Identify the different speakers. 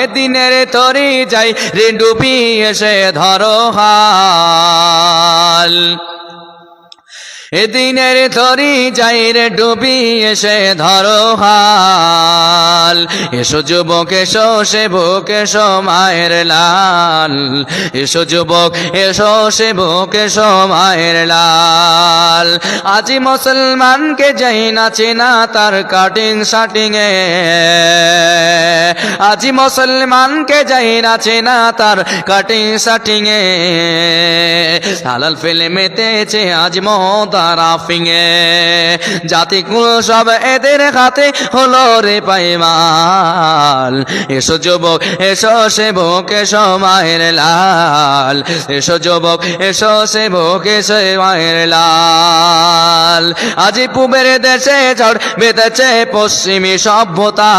Speaker 1: এদিনের তরি যাই রে ডুবি এসে ধরো হাল এদিনের তরি যাই রে ডুবি এসে ধরো হাল এসো যুবক এসো সেবক এসো মায়ের লাল এসো যুবক এসো সেবক এসো মায়ের লাল আজি মুসলমানকে যাই না চেনা তার কাটিং শাটিং এ আজি মুসলমানকে যাই না চেনা তার কাটিং শাটিং এ হালাল ফেলে মেতেছে আজ রাফিং এ জাতিকুল সব এদের হাতে হলো রে পাইমাল এসো যুবক এসো সেবক এসো মায়ের লাল এসো যুবক এসো সেবক এসো মায়ের লাল আজি পূবের দেশে ঝড় বেঁধেছে পশ্চিমী সভ্যতা